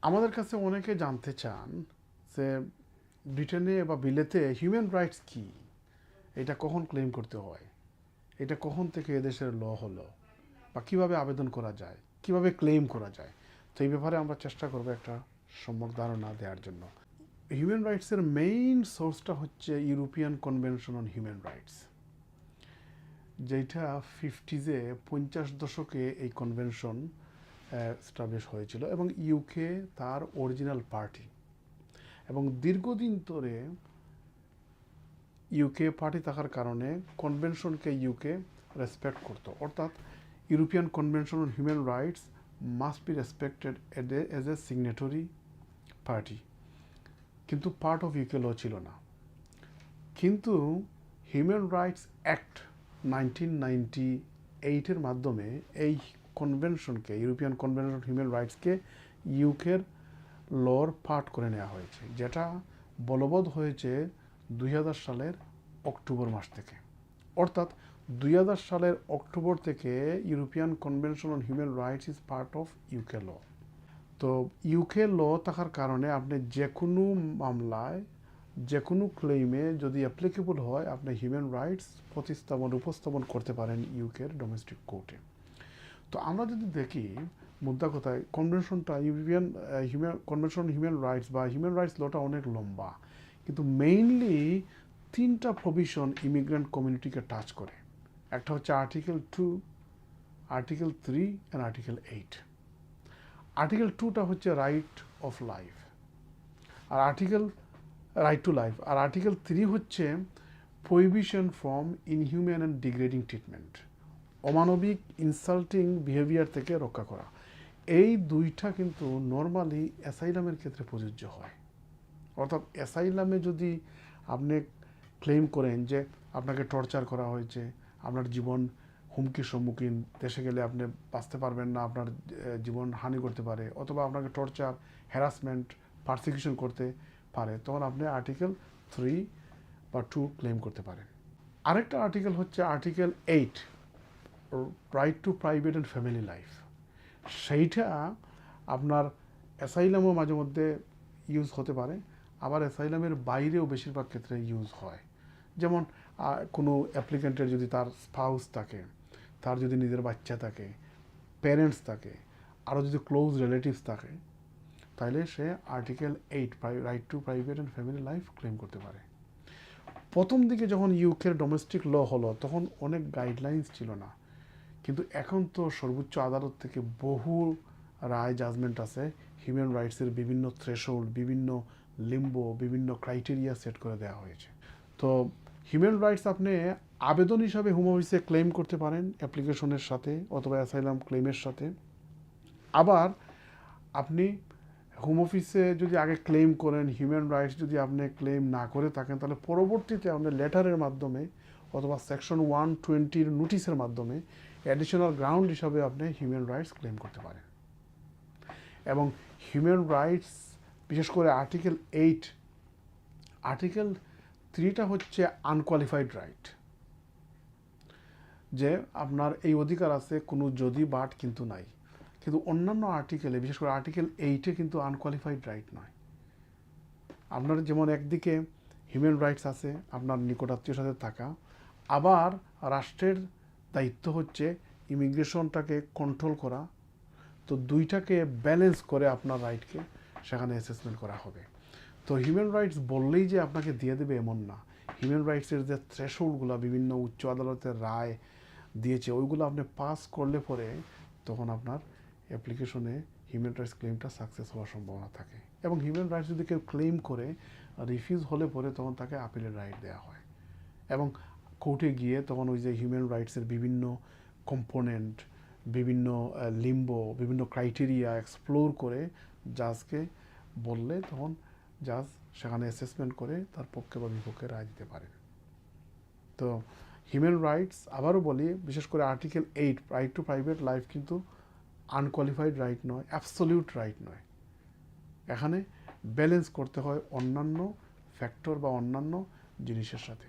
আমাদের কাছে অনেকে জানতে চান যে ব্রিটেনে বা বিলেতে হিউম্যান রাইটস কি, এটা কখন ক্লেম করতে হয়, এটা কখন থেকে এদেশের ল হলো, বা কীভাবে আবেদন করা যায়, কিভাবে ক্লেম করা যায়। তো এই ব্যাপারে আমরা চেষ্টা করবো একটা সম্যক ধারণা দেওয়ার জন্য। হিউম্যান রাইটসের মেইন সোর্সটা হচ্ছে European convention on human rights, যেটা 50 দশকে এই কনভেনশন এস্টাবলিশ হয়েছিল এবং ইউকে তার অরিজিনাল পার্টি, এবং দীর্ঘদিন ধরে ইউকে পার্টি থাকার কারণে কনভেনশনকে ইউকে রেসপেক্ট করতো, অর্থাৎ European convention on human rights must be respected as a signatory party, কিন্তু পার্ট অফ ইউকে ল ছিল না। কিন্তু হিউম্যান রাইটস অ্যাক্ট 1998-এর মাধ্যমে এই কনভেনশনকে, ইউরোপিয়ান কনভেনশন অন হিউম্যান রাইটসকে ইউকের লর পার্ট করে নেওয়া হয়েছে, যেটা বলবৎ হয়েছে 2000 সালের অক্টোবর মাস থেকে। অর্থাৎ 2000 সালের অক্টোবর থেকে European convention on human rights is part of UK law. তো ইউকে ল থাকার কারণে আপনি যে কোনো মামলায়, যে কোনো ক্লেইমে যদি অ্যাপ্লিকেবল হয়, আপনি হিউম্যান রাইটস উপস্থাপন করতে পারেন ইউকের ডোমেস্টিক কোর্টে। তো আমরা যদি দেখি মুদ্রা কথায় কনভেনশনটা, ইউরোপিয়ান কনভেনশন হিউম্যান রাইটস বা হিউম্যান রাইটস লটা অনেক লম্বা, কিন্তু মেইনলি 3টা প্রভিশন ইমিগ্রেন্ট কমিউনিটিকে টাচ করে। একটা হচ্ছে article 2, article 3 and article 8। Article 2টা হচ্ছে রাইট অফ লাইফ, আর রাইট টু লাইফ, আর আর্টিকেল 3 হচ্ছে prohibition from inhuman and degrading treatment, অমানবিক ইনসাল্টিং বিহেভিয়ার থেকে রক্ষা করা। এই দুইটা কিন্তু নর্মালি অ্যাসাইলামের ক্ষেত্রে প্রযোজ্য হয়। অর্থাৎ অ্যাসাইলামে যদি আপনি ক্লেম করেন যে আপনাকে টর্চার করা হয়েছে, আপনার জীবন হুমকির সম্মুখীন, দেশে গেলে আপনি বাঁচতে পারবেন না, আপনার জীবন হানি করতে পারে, অথবা আপনাকে টর্চার, হ্যারাসমেন্ট, পারসিকিউশন করতে পারে, তখন আপনি আর্টিকেল 3 বা 2 ক্লেম করতে পারেন। আরেকটা আর্টিকেল হচ্ছে article 8, right to private and family life. সেইটা আপনার অ্যাসাইলামও মাঝে মধ্যে ইউজ হতে পারে, আবার অ্যাসাইলামের বাইরেও বেশিরভাগ ক্ষেত্রে ইউজ হয়। যেমন কোনো অ্যাপ্লিক্যান্টের যদি তার স্পাউস থাকে, তার যদি নিজের বাচ্চা থাকে, প্যারেন্টস থাকে, আরও যদি ক্লোজ রিলেটিভস থাকে, তাহলে সে article 8, right to private and family life claim করতে পারে। প্রথম দিকে যখন ইউকের ডোমেস্টিক ল হলো, তখন অনেক গাইডলাইন্স ছিল না, কিন্তু এখন তো সর্বোচ্চ আদালত থেকে বহু রায়, জাজমেন্ট আছে, হিউম্যান রাইটসের বিভিন্ন থ্রেশহোল্ড, বিভিন্ন লিম্বো, বিভিন্ন ক্রাইটেরিয়া সেট করে দেওয়া হয়েছে। তো হিউম্যান রাইটস আপনি আবেদন হিসাবে হোম অফিসে ক্লেম করতে পারেন অ্যাপ্লিকেশনের সাথে, অথবা অ্যাসাইলাম ক্লেমের সাথে। আবার আপনি হোম অফিসে যদি আগে ক্লেম করেন, হিউম্যান রাইটস যদি আপনি ক্লেম না করে থাকেন, তাহলে পরবর্তীতে আপনি লেটারের মাধ্যমে অথবা সেকশন 120 নোটিশের মাধ্যমে অ্যাডিশনাল গ্রাউন্ড হিসাবে আপনি হিউম্যান রাইটস ক্লেম করতে পারেন। এবং হিউম্যান রাইটস বিশেষ করে আর্টিকেল 8, আর্টিকেল 3টা হচ্ছে আনকোয়ালিফাইড রাইট, যে আপনার এই অধিকার আছে, কোনো যদি বাট কিন্তু নাই। কিন্তু অন্যান্য আর্টিকেলে, বিশেষ করে আর্টিকেল 8-এ কিন্তু আনকোয়ালিফাইড রাইট নয়। আপনার যেমন একদিকে হিউম্যান রাইটস আছে আপনার নিকটাত্মীয়র সাথে থাকা, আবার রাষ্ট্রের দায়িত্ব হচ্ছে ইমিগ্রেশনটাকে কন্ট্রোল করা। তো দুইটাকে ব্যালেন্স করে আপনার রাইটকে সেখানে অ্যাসেসমেন্ট করা হবে। তো হিউম্যান রাইটস বললেই যে আপনাকে দিয়ে দেবে এমন না। হিউম্যান রাইটসের যে থ্রেশহোল্ডগুলো বিভিন্ন উচ্চ আদালতের রায় দিয়েছে, ওইগুলো আপনি পাস করলে পরে তখন আপনার অ্যাপ্লিকেশনে হিউম্যান রাইটস ক্লেমটা সাকসেস হওয়ার সম্ভাবনা থাকে। এবং হিউম্যান রাইটস যদি কেউ ক্লেম করে রিফিউজ হলে পরে তখন তাকে আপিলের রাইট দেওয়া হয়, এবং কোর্টে গিয়ে তখন ওই যে হিউম্যান রাইটসের বিভিন্ন কম্পোনেন্ট, বিভিন্ন লিম্বো, বিভিন্ন ক্রাইটেরিয়া এক্সপ্লোর করে জাজকে বললে তখন জাজ সেখানে অ্যাসেসমেন্ট করে তার পক্ষে বা বিপক্ষে রায় দিতে পারে। তো হিউম্যান রাইটস, আবারও বলি, বিশেষ করে article 8, right to private life কিন্তু আনকোয়ালিফাইড রাইট নয়, অ্যাবসলিউট রাইট নয়। এখানে ব্যালেন্স করতে হয় অন্যান্য ফ্যাক্টর বা অন্যান্য জিনিসের সাথে।